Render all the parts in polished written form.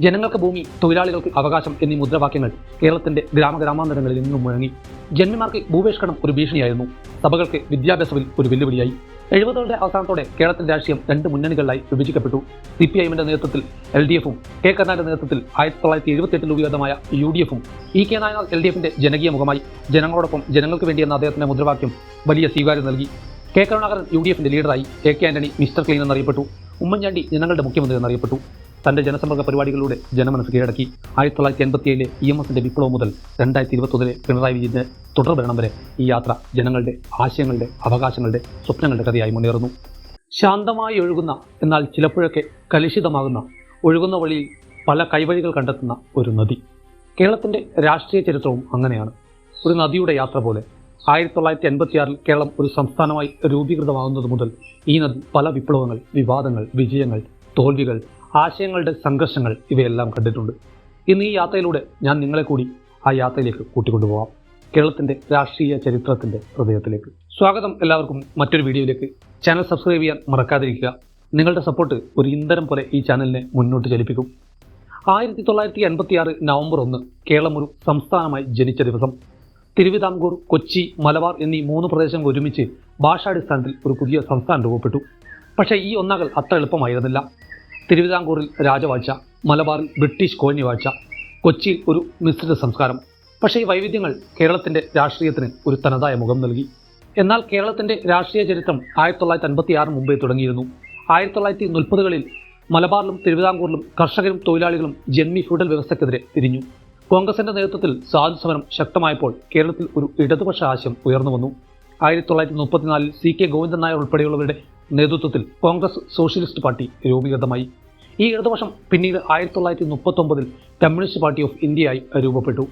ജനങ്ങൾക്ക് ഭൂമി, തൊഴിലാളികൾക്ക് അവകാശം എന്നീ മുദ്രാവാക്യങ്ങൾ കേരളത്തിന്റെ ഗ്രാമാന്തരങ്ങളിൽ നിന്നും മുഴങ്ങി. ജന്മിമാർക്ക് ഭൂപരിഷ്കരണം ഒരു ഭീഷണിയായിരുന്നു. സഭകൾക്ക് വിദ്യാഭ്യാസ ബിൽ ഒരു വെല്ലുവിളിയായി. 70കളുടെ അവസാനത്തോടെ കേരളത്തിന്റെ രാഷ്ട്രീയം രണ്ട് മുന്നണികളിലായി വിഭജിക്കപ്പെട്ടു. CPIഎമ്മിന്റെ നേതൃത്വത്തിൽ LDFും കെ കരുണാകരന്റെ നേതൃത്വത്തിൽ 1978 രൂപീകൃതമായ UDFും കെ നായനാർ LDFിന്റെ ജനകീയ മുഖമായി. ജനങ്ങളോടൊപ്പം ജനങ്ങൾക്ക് വേണ്ടി എന്ന അദ്ദേഹത്തിന്റെ മുദ്രാവാക്യം വലിയ സ്വീകാര്യത നൽകി. കെ കരുണാകരൻ UDFിന്റെ ലീഡറായി. AK ആന്റണി മിസ്റ്റർ ക്ലീൻ എന്നറിയപ്പെട്ടു. ഉമ്മൻചാണ്ടി ജനങ്ങളുടെ മുഖ്യമന്ത്രി എന്നറിയപ്പെട്ടു. തന്റെ ജനസമ്പർക്ക പരിപാടികളിലൂടെ ജനമനസ് കീഴടക്കി. 1987 EMSന്റെ വിപ്ലവം മുതൽ 2021 പിണറായി വിജയന്റെ തുടർഭരണം വരെ ഈ യാത്ര ജനങ്ങളുടെ ആശയങ്ങളുടെ, അവകാശങ്ങളുടെ, സ്വപ്നങ്ങളുടെ കഥയായി മുന്നേറുന്നു. ശാന്തമായി ഒഴുകുന്ന, എന്നാൽ ചിലപ്പോഴൊക്കെ കലുഷിതമാകുന്ന, ഒഴുകുന്ന വഴിയിൽ പല കൈവഴികൾ കണ്ടെത്തുന്ന ഒരു നദി. കേരളത്തിന്റെ രാഷ്ട്രീയ ചരിത്രവും അങ്ങനെയാണ്. ഒരു നദിയുടെ യാത്ര പോലെ. 1986 കേരളം ഒരു സംസ്ഥാനമായി രൂപീകൃതമാകുന്നത് മുതൽ ഈ നദി പല വിപ്ലവങ്ങൾ, വിവാദങ്ങൾ, വിജയങ്ങൾ, തോൽവികൾ, ആശയങ്ങളുടെ സംഘർഷങ്ങൾ ഇവയെല്ലാം കണ്ടിട്ടുണ്ട്. ഇന്ന് ഈ യാത്രയിലൂടെ ഞാൻ നിങ്ങളെ കൂടി ആ യാത്രയിലേക്ക് കൂട്ടിക്കൊണ്ടുപോകാം. കേരളത്തിന്റെ രാഷ്ട്രീയ ചരിത്രത്തിന്റെ ഹൃദയത്തിലേക്ക്. സ്വാഗതം എല്ലാവർക്കും മറ്റൊരു വീഡിയോയിലേക്ക്. ചാനൽ സബ്സ്ക്രൈബ് ചെയ്യാൻ മറക്കാതിരിക്കുക. നിങ്ങളുടെ സപ്പോർട്ട് ഒരു ഇന്ധനം പോലെ ഈ ചാനലിനെ മുന്നോട്ട് ചലിപ്പിക്കും. 1986 നവംബർ 1 കേരളം ഒരു സംസ്ഥാനമായി ജനിച്ച ദിവസം. തിരുവിതാംകൂർ, കൊച്ചി, മലബാർ എന്നീ 3 പ്രദേശങ്ങൾ ഒരുമിച്ച് ഭാഷാടിസ്ഥാനത്തിൽ ഒരു പുതിയ സംസ്ഥാനം രൂപപ്പെട്ടു. പക്ഷേ ഈ ഒന്നാകൽ അത്ര എളുപ്പമായിരുന്നില്ല. തിരുവിതാംകൂറിൽ രാജവാഴ്ച, മലബാറിൽ ബ്രിട്ടീഷ് കോളനി വാഴ്ച, കൊച്ചിയിൽ ഒരു മിശ്രിത സംസ്കാരം. പക്ഷേ ഈ വൈവിധ്യങ്ങൾ കേരളത്തിന്റെ രാഷ്ട്രീയത്തിന് ഒരു തനതായ മുഖം നൽകി. എന്നാൽ കേരളത്തിന്റെ രാഷ്ട്രീയ ചരിത്രം 1956 മുമ്പേ തുടങ്ങിയിരുന്നു. 1930കളിൽ മലബാറിലും തിരുവിതാംകൂറിലും കർഷകരും തൊഴിലാളികളും ജന്മി ഫ്യൂഡൽ വ്യവസ്ഥയ്ക്കെതിരെ തിരിഞ്ഞു. കോൺഗ്രസിന്റെ നേതൃത്വത്തിൽ സ്വാതന്ത്ര്യ സമരം ശക്തമായപ്പോൾ കേരളത്തിൽ ഒരു ഇടതുപക്ഷ ആശയം ഉയർന്നു വന്നു. 1934 CK ഗോവിന്ദൻ നായർ ഉൾപ്പെടെയുള്ളവരുടെ നേതൃത്വത്തിൽ കോൺഗ്രസ് സോഷ്യലിസ്റ്റ് പാർട്ടി രൂപീകൃതമായി. ഈ ഇടതുപക്ഷം പിന്നീട് 1939 കമ്മ്യൂണിസ്റ്റ് പാർട്ടി ഓഫ് ഇന്ത്യയായി രൂപപ്പെട്ടു.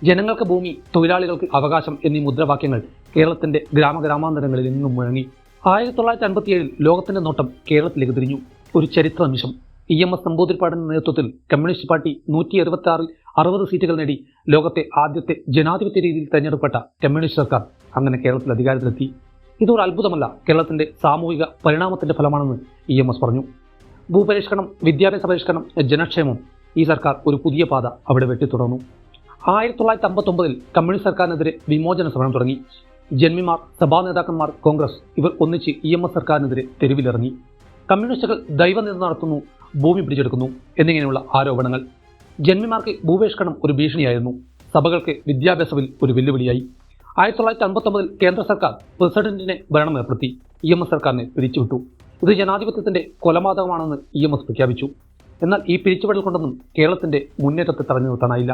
ജനങ്ങൾക്ക് ഭൂമി, തൊഴിലാളികൾക്ക് അവകാശം എന്നീ മുദ്രാവാക്യങ്ങൾ കേരളത്തിന്റെ ഗ്രാമാന്തരങ്ങളിൽ നിന്നും മുഴങ്ങി. 1957 ലോകത്തിന്റെ നോട്ടം കേരളത്തിലേക്ക് തിരിഞ്ഞു. ഒരു ചരിത്ര നിമിഷം. EMS നമ്പൂതിരിപ്പാടിന്റെ നേതൃത്വത്തിൽ കമ്മ്യൂണിസ്റ്റ് പാർട്ടി 126 60 സീറ്റുകൾ നേടി ലോകത്തെ ആദ്യത്തെ ജനാധിപത്യ രീതിയിൽ തെരഞ്ഞെടുക്കപ്പെട്ട കമ്മ്യൂണിസ്റ്റ് സർക്കാർ അങ്ങനെ കേരളത്തിൽ അധികാരത്തിലെത്തി. ഇതൊരു അത്ഭുതമല്ല, കേരളത്തിന്റെ സാമൂഹിക പരിണാമത്തിന്റെ ഫലമാണെന്ന് EMS പറഞ്ഞു. ഭൂപരിഷ്കരണം, വിദ്യാഭ്യാസ പരിഷ്കരണം, ജനക്ഷേമം, ഈ സർക്കാർ ഒരു പുതിയ പാത അവിടെ വെട്ടിത്തുടർന്നു. 1959 കമ്മ്യൂണിസ്റ്റ് സർക്കാരിനെതിരെ വിമോചന സമരം തുടങ്ങി. ജന്മിമാർ, സഭാ നേതാക്കന്മാർ, കോൺഗ്രസ് ഇവർ ഒന്നിച്ച് EMS സർക്കാരിനെതിരെ തെരുവിലിറങ്ങി. കമ്മ്യൂണിസ്റ്റുകൾ ദൈവനിന്ദ നടത്തുന്നു, ഭൂമി പിടിച്ചെടുക്കുന്നു എന്നിങ്ങനെയുള്ള ആരോപണങ്ങൾ. ജന്മിമാർക്ക് ഭൂപരിഷ്കരണം ഒരു ഭീഷണിയായിരുന്നു. സഭകൾക്ക് വിദ്യാഭ്യാസ ബിൽ ഒരു വെല്ലുവിളിയായി. 1959 കേന്ദ്ര സർക്കാർ പ്രസിഡന്റിനെ ഭരണം ഏർപ്പെടുത്തി. EMS സർക്കാരിനെ പിരിച്ചുവിട്ടു. ഇത് ജനാധിപത്യത്തിന്റെ കൊലപാതകമാണെന്ന് EMS പ്രഖ്യാപിച്ചു. എന്നാൽ ഈ പിരിച്ചുവിടൽ കൊണ്ടൊന്നും കേരളത്തിന്റെ മുന്നേറ്റത്തെ തടഞ്ഞു നിർത്താനായില്ല.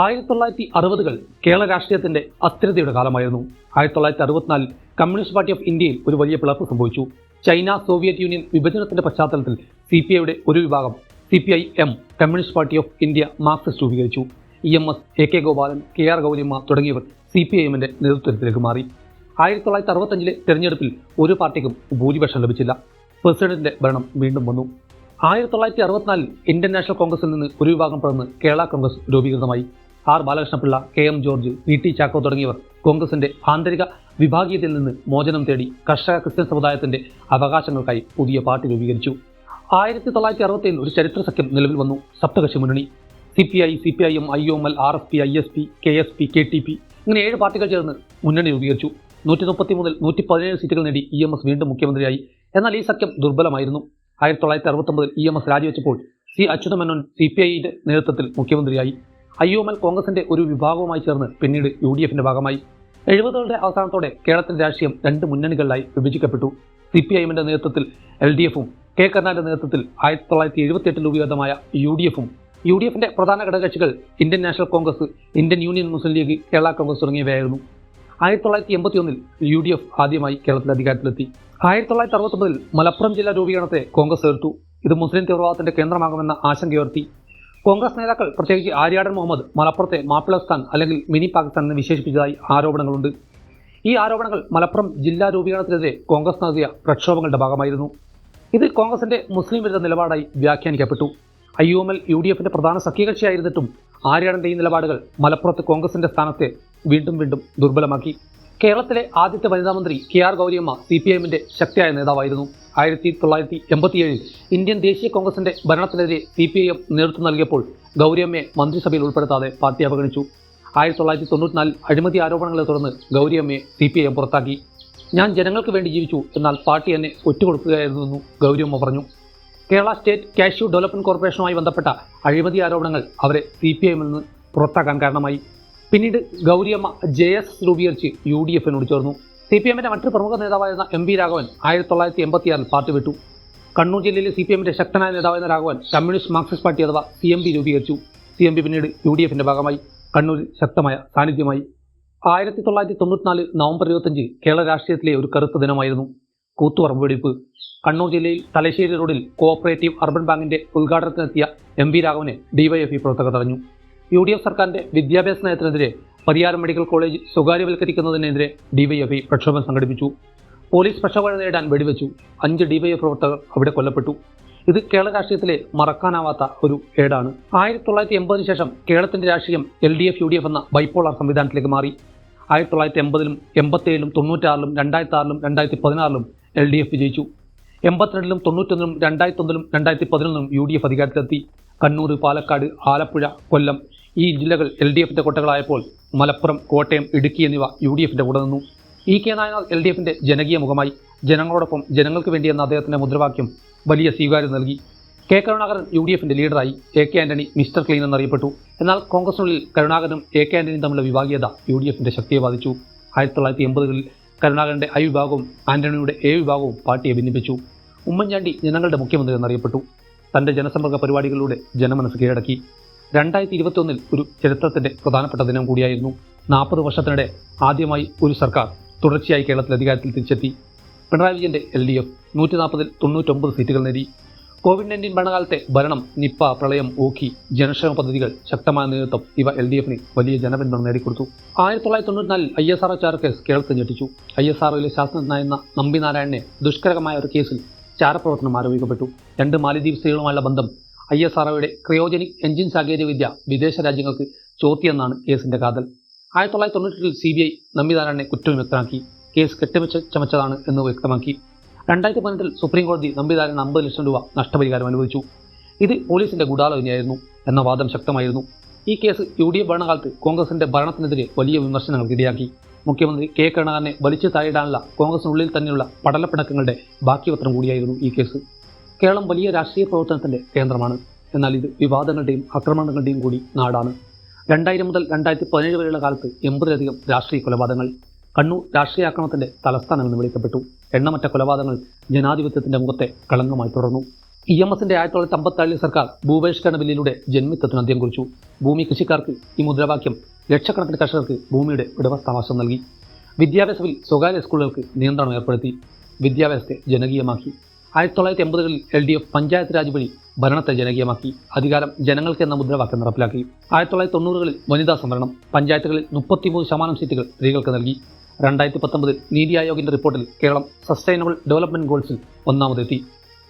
1960കൾ കേരള രാഷ്ട്രീയത്തിന്റെ അസ്ഥിരതയുടെ കാലമായിരുന്നു. 1964 കമ്മ്യൂണിസ്റ്റ് പാർട്ടി ഓഫ് ഇന്ത്യയിൽ ഒരു വലിയ പിളർപ്പ് സംഭവിച്ചു. ചൈന, സോവിയറ്റ് യൂണിയൻ വിഭജനത്തിന്റെ പശ്ചാത്തലത്തിൽ CPIയുടെ ഒരു വിഭാഗം CPIM communist party of India Marxist രൂപീകരിച്ചു. EMS, AK Gopalan, KR Gauriyamma തുടങ്ങിയവർ CPIഎമ്മിന്റെ നേതൃത്വത്തിലേക്ക് മാറി. 1965 തെരഞ്ഞെടുപ്പിൽ ഒരു പാർട്ടിക്കും ഭൂരിപക്ഷം ലഭിച്ചില്ല. പ്രസിഡന്റിന്റെ ഭരണം വീണ്ടും വന്നു. 1964 ഇന്ത്യൻ നാഷണൽ കോൺഗ്രസിൽ നിന്ന് ഒരു വിഭാഗം പിളർന്ന് കേരള കോൺഗ്രസ് രൂപീകൃതമായി. R Balakrishna Pillai, KM George, PT Chacko തുടങ്ങിയവർ കോൺഗ്രസിന്റെ ആന്തരിക വിഭാഗീയതയിൽ നിന്ന് മോചനം തേടി കർഷക ക്രിസ്ത്യൻ സമുദായത്തിന്റെ അവകാശങ്ങൾക്കായി പുതിയ പാർട്ടി രൂപീകരിച്ചു. 1967 ഒരു ചരിത്ര സഖ്യം നിലവിൽ വന്നു. സപ്തകക്ഷി മുന്നണി. CPI, CPIM, IOML, RSP, ISP, KSP, KTP ഇങ്ങനെ 7 പാർട്ടികൾ ചേർന്ന് മുന്നണി രൂപീകരിച്ചു. 130 മുതൽ 117 സീറ്റുകൾ നേടി EMS വീണ്ടും മുഖ്യമന്ത്രിയായി. എന്നാൽ ഈ സഖ്യം ദുർബലമായിരുന്നു. 1969 EMS രാജിവെച്ചപ്പോൾ C അച്യുതമേനോൻ CPIയുടെ നേതൃത്വത്തിൽ മുഖ്യമന്ത്രിയായി. IOML കോൺഗ്രസിന്റെ ഒരു വിഭാഗവുമായി ചേർന്ന് പിന്നീട് UDFിന്റെ ഭാഗമായി. 70കളുടെ അവസാനത്തോടെ കേരളത്തിന്റെ രാഷ്ട്രീയം രണ്ട് മുന്നണികളിലായി വിഭജിക്കപ്പെട്ടു. CPIഎമ്മിന്റെ നേതൃത്വത്തിൽ LDFും കെ കരുണാകരന്റെ നേതൃത്വത്തിൽ 1978 രൂപീകൃതമായ UDFും UDFിന്റെ പ്രധാന ഘടകകക്ഷികൾ Indian national Congress, Indian union Muslim league, Kerala Congress തുടങ്ങിയവയായിരുന്നു. 1981 UDF ആദ്യമായി കേരളത്തിൽ അധികാരത്തിലെത്തി. 1969 മലപ്പുറം ജില്ലാ രൂപീകരണത്തെ കോൺഗ്രസ് എതിർത്തു. ഇത് മുസ്ലിം തീവ്രവാദത്തിന്റെ കേന്ദ്രമാകുമെന്ന ആശങ്കയുയർത്തി. കോൺഗ്രസ് നേതാക്കൾ, പ്രത്യേകിച്ച് ആര്യാടൻ മുഹമ്മദ്, മലപ്പുറത്തെ മാപ്പിളസ്ഥാൻ അല്ലെങ്കിൽ മിനി പാകിസ്ഥാൻ എന്ന് വിശേഷിപ്പിച്ചതായി ആരോപണങ്ങളുണ്ട്. ഈ ആരോപണങ്ങൾ മലപ്പുറം ജില്ലാ രൂപീകരണത്തിനെതിരെ കോൺഗ്രസ് നടത്തിയ പ്രക്ഷോഭങ്ങളുടെ ഭാഗമായിരുന്നു. ഇത് കോൺഗ്രസിന്റെ മുസ്ലിം വിരുദ്ധ നിലപാടായി വ്യാഖ്യാനിക്കപ്പെട്ടു. IOML UDFിന്റെ പ്രധാന സഖ്യകക്ഷിയായിരുന്നിട്ടും ആര്യാടന്റെ ഈ നിലപാടുകൾ മലപ്പുറത്ത് കോൺഗ്രസിന്റെ സ്ഥാനത്തെ വീണ്ടും ദുർബലമാക്കി. കേരളത്തിലെ ആദ്യത്തെ വനിതാ മന്ത്രി KR ഗൗരിയമ്മ CPIഎമ്മിന്റെ ശക്തിയായ നേതാവായിരുന്നു. 1987 ഇന്ത്യൻ ദേശീയ കോൺഗ്രസിന്റെ ഭരണത്തിനെതിരെ CPIഎം നേതൃത്വം നൽകിയപ്പോൾ ഗൗരിയമ്മയെ മന്ത്രിസഭയിൽ ഉൾപ്പെടുത്താതെ പാർട്ടി അവഗണിച്ചു. 1994 അഴിമതി ആരോപണങ്ങളെ തുടർന്ന് ഗൗരിയമ്മയെ CPIഎം പുറത്താക്കി. ഞാൻ ജനങ്ങൾക്ക് വേണ്ടി ജീവിച്ചു, എന്നാൽ പാർട്ടി എന്നെ ഒറ്റുകൊടുക്കുകയായിരുന്നുവെന്നും ഗൗരിയമ്മ പറഞ്ഞു. കേരള സ്റ്റേറ്റ് കാഷ്യൂ ഡെവലപ്മെന്റ് കോർപ്പറേഷനുമായി ബന്ധപ്പെട്ട അഴിമതി ആരോപണങ്ങൾ അവരെ CPIഎമ്മിൽ നിന്ന് പുറത്താക്കാൻ കാരണമായി. പിന്നീട് ഗൗരിയമ്മ JS രൂപീകരിച്ച് UDFിനോട് ചേർന്നു. CPIഎമ്മിന്റെ മറ്റൊരു പ്രമുഖ നേതാവായിരുന്ന MV രാഘവൻ 1986 പാർട്ടി വിട്ടു. കണ്ണൂർ ജില്ലയിലെ CPIഎമ്മിന്റെ ശക്തനായ നേതാവായിരുന്ന രാഘവൻ കമ്മ്യൂണിസ്റ്റ് മാർക്സിസ്റ്റ് പാർട്ടി അഥവാ CMP രൂപീകരിച്ചു. CMP പിന്നീട് UDFിന്റെ ഭാഗമായി. കണ്ണൂരിൽ ശക്തമായ സാന്നിധ്യമായി. 1994 നവംബർ 25 കേരള രാഷ്ട്രീയത്തിലെ ഒരു കറുത്ത ദിനമായിരുന്നു. കൂത്തുപറമ്പ് വെടിവെപ്പ്. കണ്ണൂർ ജില്ലയിൽ തലശ്ശേരി റോഡിൽ കോഓപ്പറേറ്റീവ് അർബൻ ബാങ്കിന്റെ ഉദ്ഘാടനത്തിനെത്തിയ MV രാഘവനെ DYFI പ്രവർത്തകർ തടഞ്ഞു. UDF സർക്കാരിന്റെ വിദ്യാഭ്യാസ നയത്തിനെതിരെ പരിയാരം മെഡിക്കൽ കോളേജ് സ്വകാര്യവൽക്കരിക്കുന്നതിനെതിരെ DYFI പ്രക്ഷോഭം സംഘടിപ്പിച്ചു. പോലീസ് പ്രക്ഷോഭം നേരിടാൻ വെടിവെച്ചു. 5 DYFI പ്രവർത്തകർ അവിടെ കൊല്ലപ്പെട്ടു. ഇത് കേരള രാഷ്ട്രീയത്തിലെ മറക്കാനാവാത്ത ഒരു ഏടാണ്. 1980 ശേഷം കേരളത്തിന്റെ രാഷ്ട്രീയം LDF UDF എന്ന ബൈപ്പോളാർ സംവിധാനത്തിലേക്ക് മാറി. 1980-ലും 87-ലും 96-ലും 2006-ലും 2016-ലും LDF വിജയിച്ചു. 82-ലും 91-ലും 2001-ലും 2011-ലും UDF അധികാരത്തിലെത്തി. കണ്ണൂർ, പാലക്കാട്, ആലപ്പുഴ, കൊല്ലം ഈ ജില്ലകൾ LDFിന്റെ കോട്ടകളായപ്പോൾ മലപ്പുറം, കോട്ടയം, ഇടുക്കി എന്നിവ UDFിന്റെ കൂടെ നിന്നു. EK നായനാർ LDFിന്റെ ജനകീയ മുഖമായി. ജനങ്ങളോടൊപ്പം ജനങ്ങൾക്ക് വേണ്ടി എന്ന അദ്ദേഹത്തിന്റെ മുദ്രാവാക്യം വലിയ സ്വീകാര്യത നൽകി. K കരുണാകരൻ UDFിന്റെ ലീഡറായി. AK ആന്റണി മിസ്റ്റർ ക്ലീൻ എന്നറിയപ്പെട്ടു. എന്നാൽ കോൺഗ്രസിനുള്ളിൽ കരുണാകരനും AK ആന്റണിയും തമ്മിലുള്ള വിഭാഗീയത UDFിന്റെ ശക്തിയെ ബാധിച്ചു. 1980-കളിൽ കരുണാകരന്റെ I വിഭാഗവും ആന്റണിയുടെ A വിഭാഗവും പാർട്ടിയെ ഭിന്നിപ്പിച്ചു. ഉമ്മൻചാണ്ടി ജനങ്ങളുടെ മുഖ്യമന്ത്രി എന്നറിയപ്പെട്ടു. തന്റെ ജനസമ്പർക്ക പരിപാടികളിലൂടെ ജനമനസ്സ് കീഴടക്കി. 2021 ഒരു ചരിത്രത്തിന്റെ പ്രധാനപ്പെട്ട ദിനം കൂടിയായിരുന്നു. 40 വർഷത്തിനിടെ ആദ്യമായി ഒരു സർക്കാർ തുടർച്ചയായി കേരളത്തിൽ അധികാരത്തിൽ തിരിച്ചെത്തി. പിണറായി വിജയന്റെ LDF 140-ൽ 99 സീറ്റുകൾ നേടി. COVID-19 ഭരണകാലത്തെ ഭരണം, നിപ്പ, പ്രളയം, ഓഖി, ജനക്ഷേമ പദ്ധതികൾ, ശക്തമായ നേതൃത്വം ഇവ LDFിന് വലിയ ജനപിന്തുണ നേടിക്കൊടുത്തു. 1994 ISR കേസ് കേരളത്തിൽ ഞെട്ടിച്ചു. ISROയിലെ ശാസ്ത്രജ്ഞനായിരുന്ന നമ്പി നാരായണനെ ദുഷ്കരമായ ഒരു കേസിൽ ചാരപ്രവർത്തനം ആരോപിക്കപ്പെട്ടു. 2 മാലിദ്വീപ് സ്ത്രീകളുമായുള്ള ബന്ധം, ISROയുടെ ക്രയോജനിക് എഞ്ചിൻ സാങ്കേതികവിദ്യ വിദേശ രാജ്യങ്ങൾക്ക് ചോർത്തിയെന്നാണ് കേസിന്റെ കാതൽ. 1998 CBI നമ്പി നാരായണനെ കുറ്റവിമുക്തനാക്കി. കേസ് കെട്ടിവെച്ച് ചമച്ചതാണ് എന്ന് വ്യക്തമാക്കി. 2018 സുപ്രീം കോടതി നമ്പി നാരായണന് 50 ലക്ഷം രൂപ നഷ്ടപരിഹാരം അനുവദിച്ചു. ഇത് പോലീസിന്റെ ഗൂഢാലോചനയായിരുന്നു എന്ന വാദം ശക്തമായിരുന്നു. ഈ കേസ് UDF ഭരണകാലത്ത് കോൺഗ്രസിന്റെ ഭരണത്തിനെതിരെ വലിയ വിമർശനങ്ങൾക്ക് ഇടയാക്കി. മുഖ്യമന്ത്രി K കരുണാകരനെ വലിച്ചു താഴെയിടാനുള്ള കോൺഗ്രസിനുള്ളിൽ തന്നെയുള്ള പടലപ്പിണക്കങ്ങളുടെ ബാക്കിപത്രം കൂടിയായിരുന്നു ഈ കേസ്. കേരളം വലിയ രാഷ്ട്രീയ പ്രവർത്തനത്തിന്റെ കേന്ദ്രമാണ്. എന്നാൽ ഇത് വിവാദങ്ങളുടെയും ആക്രമണങ്ങളുടെയും കൂടി നാടാണ്. 2000 മുതൽ 2017 വരെയുള്ള കാലത്ത് 80-ലധികം രാഷ്ട്രീയ കൊലപാതകങ്ങൾ. കണ്ണൂർ രാഷ്ട്രീയാക്രമണത്തിന്റെ തലസ്ഥാനമെന്ന് വിളിക്കപ്പെട്ടു. എണ്ണമറ്റ കൊലപാതകങ്ങൾ ജനാധിപത്യത്തിന്റെ മുഖത്തെ കളങ്കമായി തുടർന്നു. EMSന്റെ 1957 സർക്കാർ ഭൂപരിഷ്കരണ ബില്ലിലൂടെ ജന്മിത്വത്തിന് അന്ത്യം കുറിച്ചു. ഭൂമി കൃഷിക്കാർക്ക് ഈ മുദ്രാവാക്യം ലക്ഷക്കണക്കിന് കർഷകർക്ക് ഭൂമിയുടെ ഉടമസ്ഥാവകാശം നൽകി. വിദ്യാഭ്യാസ ബിൽ സ്വകാര്യ സ്കൂളുകൾക്ക് നിയന്ത്രണം ഏർപ്പെടുത്തി. വിദ്യാഭ്യാസത്തെ ജനകീയമാക്കി. 1980-കളിൽ LDF പഞ്ചായത്ത് രാജ് വഴി ഭരണത്തെ ജനകീയമാക്കി. അധികാരം ജനങ്ങൾക്ക് എന്ന മുദ്രാവാക്യം നടപ്പിലാക്കി. 1990-കളിൽ വനിതാ സംവരണം. പഞ്ചായത്തുകളിൽ 33% സീറ്റുകൾ സ്ത്രീകൾക്ക് നൽകി. 2019 നീതി ആയോഗിന്റെ റിപ്പോർട്ടിൽ കേരളം സസ്റ്റൈനബിൾ ഡെവലപ്മെന്റ് ഗോൾസിൽ ഒന്നാമതെത്തി.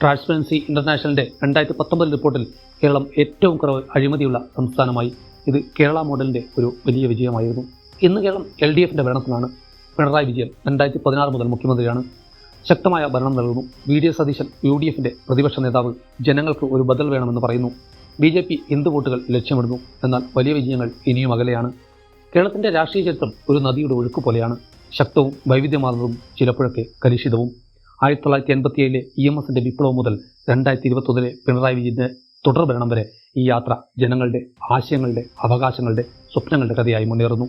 ട്രാൻസ്പെറൻസി ഇന്റർനാഷണലിന്റെ 2019 റിപ്പോർട്ടിൽ കേരളം ഏറ്റവും കുറവ് അഴിമതിയുള്ള സംസ്ഥാനമായി. ഇത് കേരള മോഡലിന്റെ ഒരു വലിയ വിജയമായിരുന്നു. ഇന്ന് കേരളം LDFിന്റെ ഭരണത്തിലാണ്. പിണറായി വിജയൻ 2016 മുതൽ മുഖ്യമന്ത്രിയാണ്. ശക്തമായ ഭരണം നൽകുന്നു. VD സതീശൻ UDFിന്റെ പ്രതിപക്ഷ നേതാവ് ജനങ്ങൾക്ക് ഒരു ബദൽ വേണമെന്ന് പറയുന്നു. BJP ഹിന്ദു വോട്ടുകൾ ലക്ഷ്യമിടുന്നു. എന്നാൽ വലിയ വിജയങ്ങൾ ഇനിയും അകലെയാണ്. കേരളത്തിന്റെ രാഷ്ട്രീയ ചരിത്രം ഒരു നദിയുടെ ഒഴുക്ക് പോലെയാണ്. ശക്തവും വൈവിധ്യമാർന്നതും ചിലപ്പോഴൊക്കെ കലുഷിതവും. 1987-ലെ EMSന്റെ വിപ്ലവം മുതൽ 2021-ലെ പിണറായി വിജയന്റെ തുടർഭരണം വരെ ഈ യാത്ര ജനങ്ങളുടെ ആശയങ്ങളുടെ, അവകാശങ്ങളുടെ, സ്വപ്നങ്ങളുടെ കഥയായി മുന്നേറുന്നു.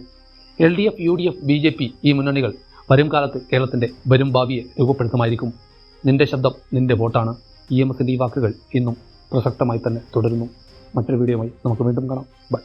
LDF, UDF, BJP ഈ മുന്നണികൾ വരും കാലത്ത് കേരളത്തിന്റെ വരും ഭാവിയെ രൂപപ്പെടുത്തുമായിരിക്കും. നിന്റെ ശബ്ദം നിന്റെ വോട്ടാണ്. EMSന്റെ ഈ വാക്കുകൾ ഇന്നും പ്രസക്തമായി തന്നെ തുടരുന്നു. മറ്റൊരു വീഡിയോയുമായി നമുക്ക് വീണ്ടും കാണാം. ബൈ.